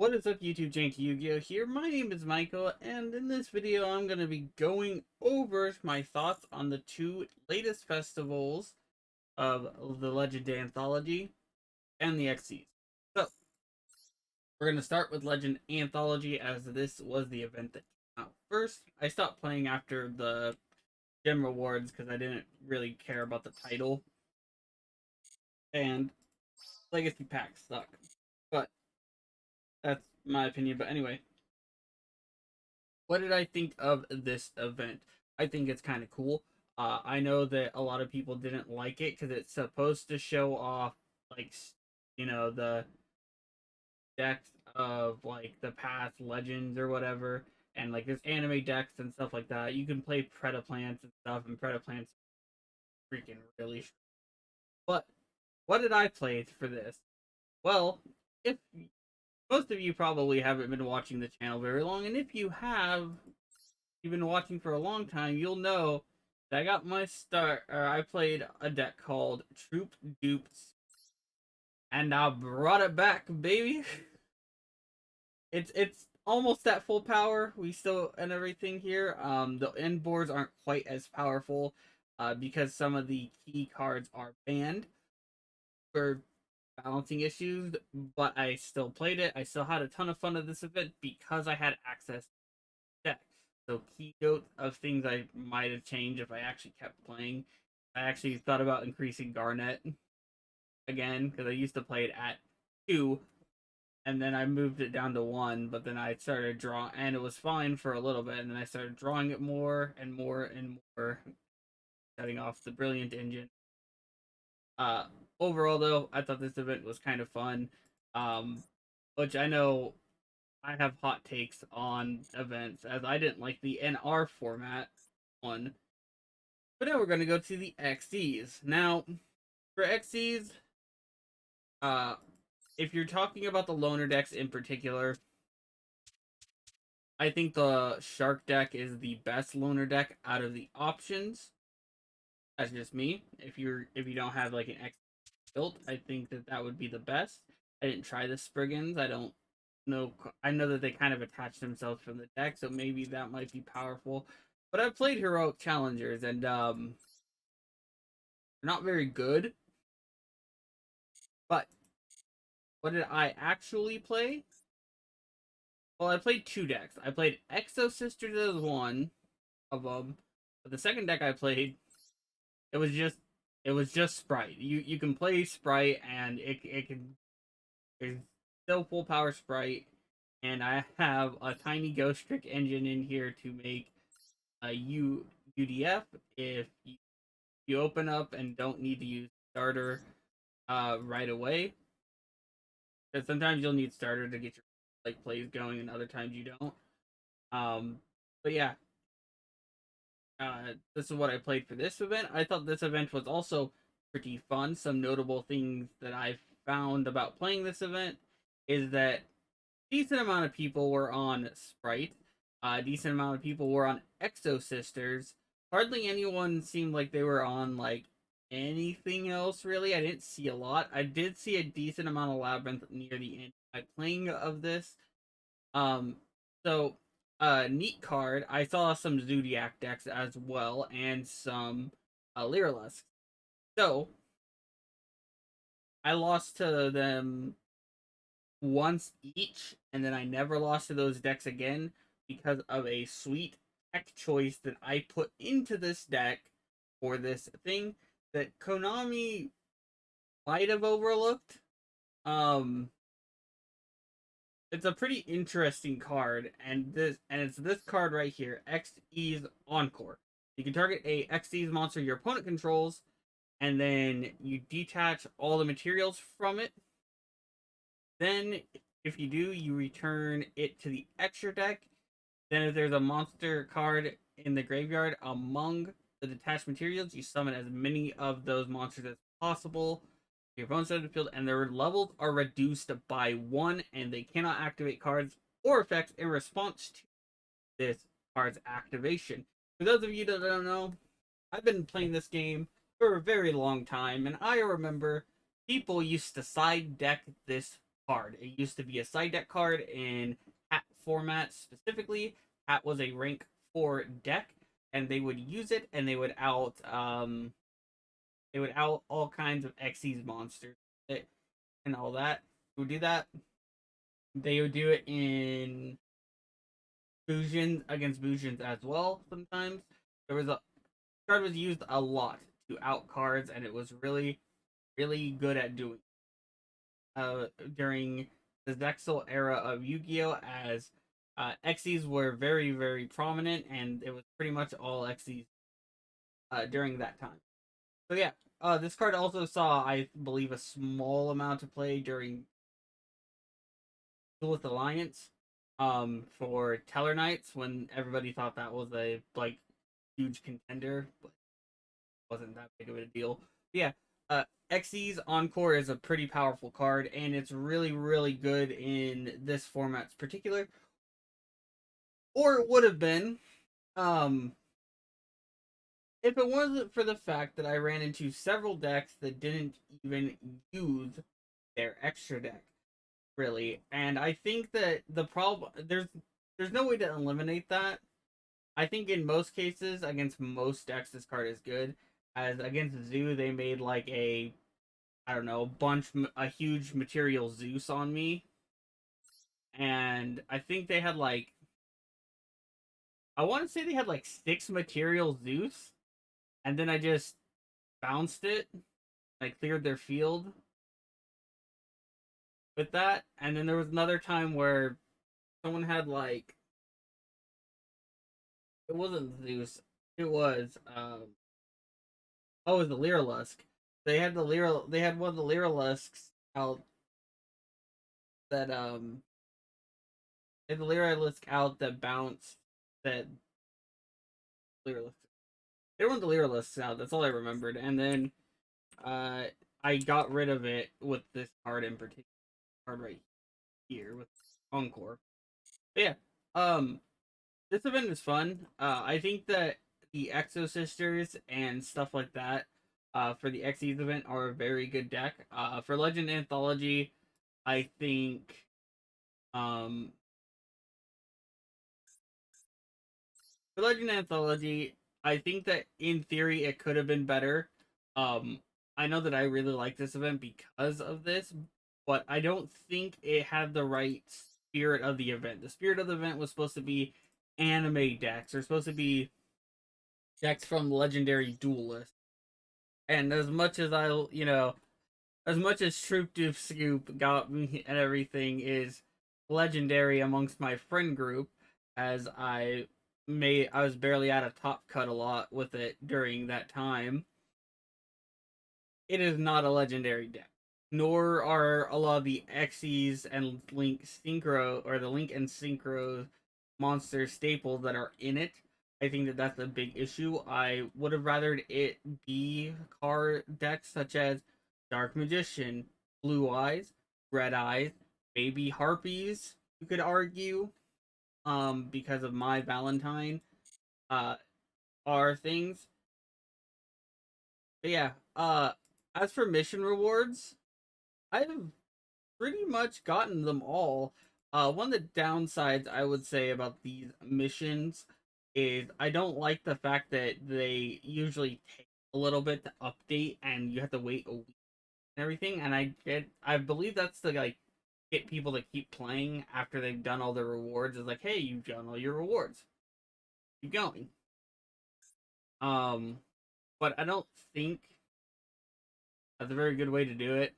What is up, YouTube? JankyYGO here. My name is Michael, and in this video, I'm going to be going over my thoughts on the two latest festivals of the Legend Anthology and the XCs. So, we're going to start with Legend Anthology, as this was the event that came out first. I stopped playing after the gem rewards because I didn't really care about the title, and Legacy packs suck. But that's my opinion. But anyway, what did I think of this event? I think it's kind of cool. I know that a lot of people didn't like it because it's supposed to show off, like, the decks of, like, the past legends or whatever, and, like, there's anime decks and stuff like that. You can play Predaplants and stuff, and Predaplants freaking really. But what did I play for this? Well, if most of you probably haven't been watching the channel very long, and if you have, you've been watching for a long time, you'll know that I got my start, or I played a deck called Troop Dupes, and I brought it back, baby. It's almost at full power. We still and everything here. The end boards aren't quite as powerful, because some of the key cards are banned for balancing issues. But I still played it. I still had a ton of fun at this event because I had access deck. So key note of things I might have changed if I actually kept playing. I actually thought about increasing Garnet again because I used to play it at 2, and then I moved it down to 1. But then I started drawing, and it was fine for a little bit, and then I started drawing it more and more and more, setting off the brilliant engine. Uh, Overall though, I thought this event was kind of fun. Um, which I know I have hot takes on events, as I didn't like the NR format one. But now we're going to go to the XCs. Now, for XCs, uh, if you're talking about the loner decks in particular, I think the Shark deck is the best loner deck out of the options. That's just me. If you don't have like an X built, I think that that would be the best. I didn't try the Spriggans. I don't know. I know that they kind of attach themselves from the deck, so maybe that might be powerful. But I've played heroic challengers, and they're not very good. But what did I actually play? Well, I played two decks. I played Exo Sisters as one of them, but the second deck I played, it was just Sprite. You can play Sprite, and it can, it's still full power Sprite, and I have a tiny Ghost Trick engine in here to make a UDF if you open up and don't need to use starter right away. Because sometimes you'll need starter to get your like plays going, and other times you don't. Um, but yeah, this is what I played for this event. I thought this event was also pretty fun. Some notable things that I found about playing this event is that decent amount of people were on Sprite. A decent amount of people were on Exo Sisters. Hardly anyone seemed like they were on like anything else really. I didn't see a lot. I did see a decent amount of Labyrinth near the end of my playing of this. Um, so neat card. I saw some Zodiac decks as well, and some Lyrilusks. So I lost to them once each, and then I never lost to those decks again because of a sweet tech choice that I put into this deck for this thing that Konami might have overlooked. Um, it's a pretty interesting card, and it's this card right here, XE's Encore. You can target a XE's monster your opponent controls, and then you detach all the materials from it. Then, if you do, you return it to the extra deck. Then, if there's a monster card in the graveyard among the detached materials, you summon as many of those monsters as possible. Your opponent's out of the field, and their levels are reduced by 1, and they cannot activate cards or effects in response to this card's activation. For those of you that don't know, I've been playing this game for a very long time, and I remember people used to side deck this card. It used to be a side deck card in hat format specifically. Hat was a rank 4 deck, and they would use it, and they would out all kinds of Xyz monsters and all that. They would do that. They would do it in Fusion against Fusions as well. Sometimes there was a card was used a lot to out cards, and it was really good at doing during the Zexal era of Yu-Gi-Oh! As Xyz were very prominent, and it was pretty much all Xyz during that time. So yeah, this card also saw, I believe, a small amount of play during Duelist Alliance for Teller Knights when everybody thought that was a huge contender, but wasn't that big of a deal. But yeah, Xyz Encore is a pretty powerful card, and it's really good in this format's particular. Or it would have been, um, if it wasn't for the fact that I ran into several decks that didn't even use their extra deck, really. And I think that the problem there's no way to eliminate that. I think in most cases against most decks this card is good. As against Zoo, they made like a I don't know a huge material Zeus on me, and I think they had like I want to say they had like 6 material Zeus, and then I just bounced it. I cleared their field with that, and then there was another time where someone had like it wasn't Zeus, it was oh, it was the Lyrilusk. They had one of the Lyrilusks out that they had the Lyrilusk out that bounced that Lyrilusk. They were the Lyrilusks out. That's all I remembered, and then uh I got rid of it with this card in particular, card right here with Encore. But yeah, this event is fun. I think that the Exo Sisters and stuff like that, for the Xyz event are a very good deck. For Legend Anthology, I think, um, for Legend Anthology, I think that in theory it could have been better. Um, I know that I really like this event because of this, but I don't think it had the right spirit of the event. The spirit of the event was supposed to be anime decks. They're supposed to be decks from Legendary Duelist. And as much as as much as Troop Doof Scoop got me and everything is legendary amongst my friend group, as I was barely at a top cut a lot with it during that time. It is not a legendary deck, nor are a lot of the Xyz and Link Synchro or the Link and Synchro monster staples that are in it. I think that that's a big issue. I would have rathered it be card decks such as Dark Magician, Blue Eyes, Red Eyes, maybe Harpies. You could argue, because of my Valentine, uh, are things. But yeah, as for mission rewards, I've pretty much gotten them all. One of the downsides I would say about these missions is I don't like the fact that they usually take a little bit to update and you have to wait a week and everything. And I believe that's to like get people to keep playing after they've done all their rewards. It's like, hey, you've done all your rewards, keep going. Um, but I don't think that's a very good way to do it.